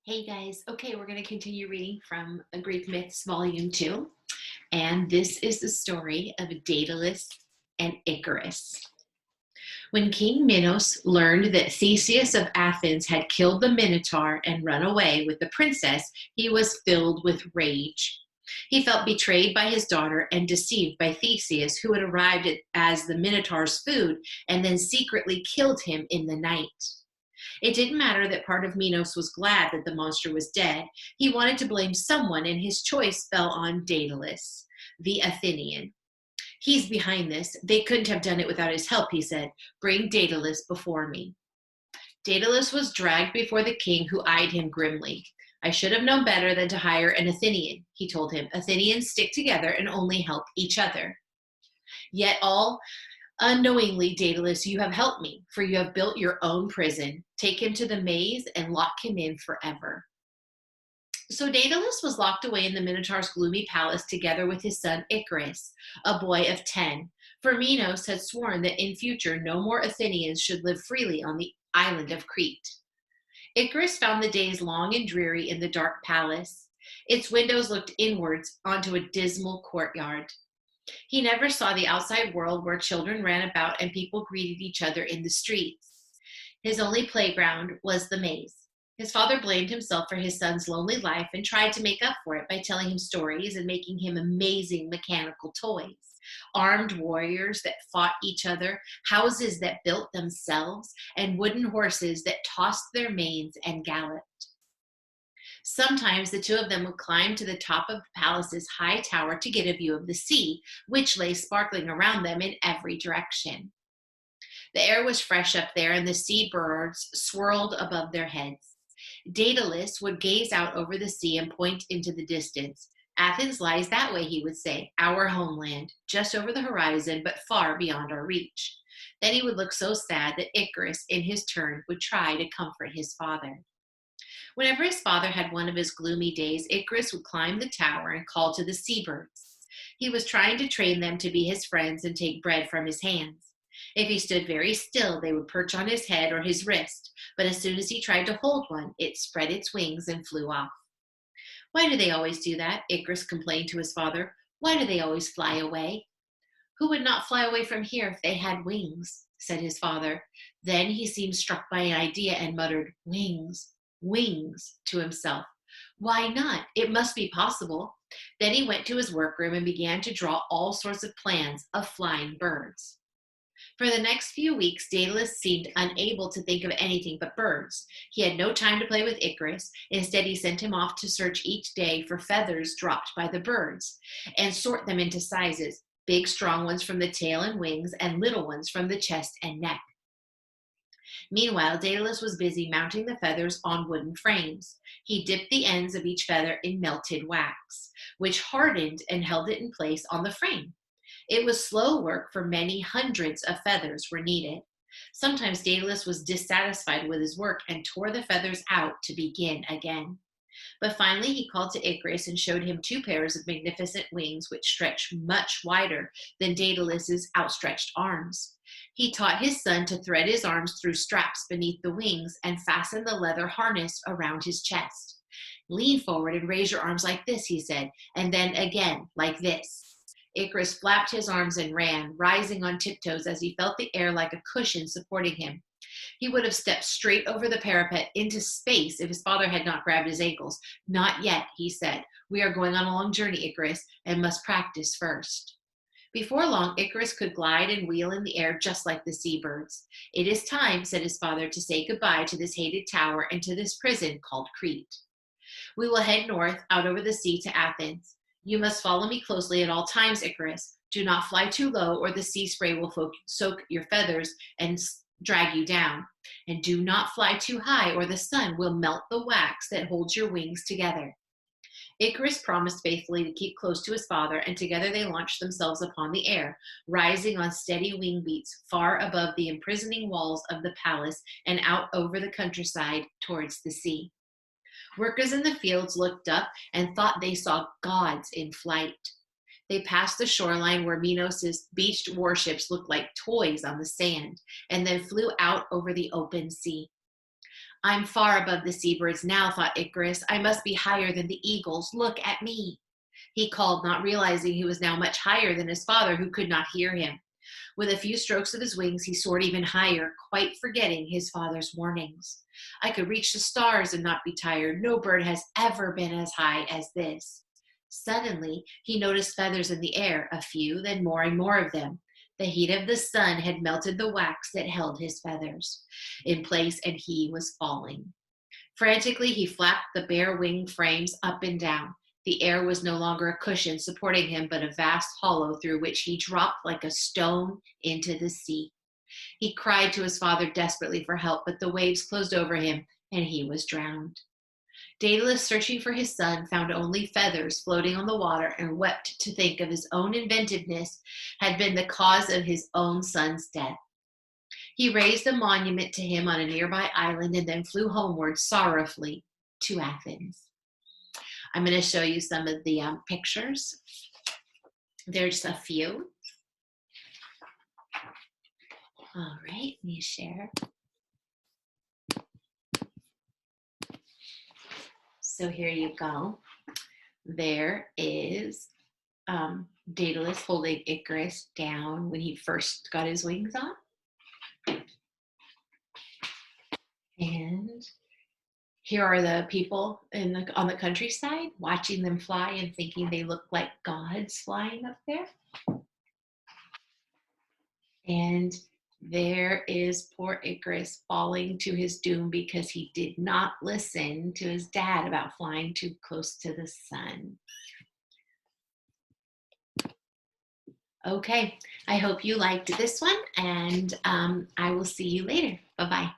Hey guys, okay, we're going to continue reading from Greek Myths, Volume 2. And this is the story of Daedalus and Icarus. When King Minos learned that Theseus of Athens had killed the Minotaur and run away with the princess, he was filled with rage. He felt betrayed by his daughter and deceived by Theseus, who had arrived as the Minotaur's food and then secretly killed him in the night. It didn't matter that part of Minos was glad that the monster was dead. He wanted to blame someone, and his choice fell on Daedalus, the Athenian. He's behind this. They couldn't have done it without his help, he said. Bring Daedalus before me. Daedalus was dragged before the king, who eyed him grimly. I should have known better than to hire an Athenian, he told him. Athenians stick together and only help each other. Yet all unknowingly, Daedalus, you have helped me, for you have built your own prison. Take him to the maze and lock him in forever. So Daedalus was locked away in the Minotaur's gloomy palace together with his son Icarus, a boy of 10. For Minos had sworn that in future no more Athenians should live freely on the island of Crete. Icarus found the days long and dreary in the dark palace. Its windows looked inwards onto a dismal courtyard. He never saw the outside world where children ran about and people greeted each other in the streets. His only playground was the maze. His father blamed himself for his son's lonely life and tried to make up for it by telling him stories and making him amazing mechanical toys. Armed warriors that fought each other, houses that built themselves, and wooden horses that tossed their manes and galloped. Sometimes the two of them would climb to the top of the palace's high tower to get a view of the sea, which lay sparkling around them in every direction. The air was fresh up there, and the sea birds swirled above their heads. Daedalus would gaze out over the sea and point into the distance. Athens lies that way, he would say, our homeland, just over the horizon, but far beyond our reach. Then he would look so sad that Icarus, in his turn, would try to comfort his father. Whenever his father had one of his gloomy days, Icarus would climb the tower and call to the seabirds. He was trying to train them to be his friends and take bread from his hands. If he stood very still, they would perch on his head or his wrist, but as soon as he tried to hold one, it spread its wings and flew off. Why do they always do that? Icarus complained to his father. Why do they always fly away? Who would not fly away from here if they had wings? Said his father. Then he seemed struck by an idea and muttered, wings, wings, to himself. Why not? It must be possible. Then he went to his workroom and began to draw all sorts of plans of flying birds. For the next few weeks, Daedalus seemed unable to think of anything but birds. He had no time to play with Icarus. Instead, he sent him off to search each day for feathers dropped by the birds and sort them into sizes, big, strong ones from the tail and wings, and little ones from the chest and neck. Meanwhile, Daedalus was busy mounting the feathers on wooden frames. He dipped the ends of each feather in melted wax, which hardened and held it in place on the frame. It was slow work, for many hundreds of feathers were needed. Sometimes Daedalus was dissatisfied with his work and tore the feathers out to begin again. But finally he called to Icarus and showed him 2 pairs of magnificent wings which stretched much wider than Daedalus's outstretched arms. He taught his son to thread his arms through straps beneath the wings and fasten the leather harness around his chest. Lean forward and raise your arms like this, he said, and then again like this. Icarus flapped his arms and ran, rising on tiptoes as he felt the air like a cushion supporting him. He would have stepped straight over the parapet into space if his father had not grabbed his ankles. Not yet, he said. We are going on a long journey, Icarus, and must practice first. Before long, Icarus could glide and wheel in the air just like the seabirds. It is time, said his father, to say goodbye to this hated tower and to this prison called Crete. We will head north, out over the sea to Athens. You must follow me closely at all times, Icarus. Do not fly too low, or the sea spray will soak your feathers and drag you down. And do not fly too high, or the sun will melt the wax that holds your wings together. Icarus promised faithfully to keep close to his father, and together they launched themselves upon the air, rising on steady wing beats far above the imprisoning walls of the palace and out over the countryside towards the sea. Workers in the fields looked up and thought they saw gods in flight. They passed the shoreline where Minos' beached warships looked like toys on the sand, and then flew out over the open sea. I'm far above the seabirds now, thought Icarus. I must be higher than the eagles. Look at me. He called, not realizing he was now much higher than his father, who could not hear him. With a few strokes of his wings, he soared even higher, quite forgetting his father's warnings. I could reach the stars and not be tired. No bird has ever been as high as this. Suddenly, he noticed feathers in the air, a few, then more and more of them. The heat of the sun had melted the wax that held his feathers in place, and he was falling. Frantically, he flapped the bare wing frames up and down. The air was no longer a cushion supporting him, but a vast hollow through which he dropped like a stone into the sea. He cried to his father desperately for help, but the waves closed over him, and he was drowned. Daedalus, searching for his son, found only feathers floating on the water and wept to think of his own inventiveness had been the cause of his own son's death. He raised a monument to him on a nearby island and then flew homeward sorrowfully to Athens. I'm going to show you some of the pictures. There's a few. All right, let me share. So here you go. There is Daedalus holding Icarus down when he first got his wings on. And here are the people on the countryside watching them fly and thinking they look like gods flying up there. And there is poor Icarus falling to his doom because he did not listen to his dad about flying too close to the sun. Okay, I hope you liked this one, and I will see you later. Bye-bye.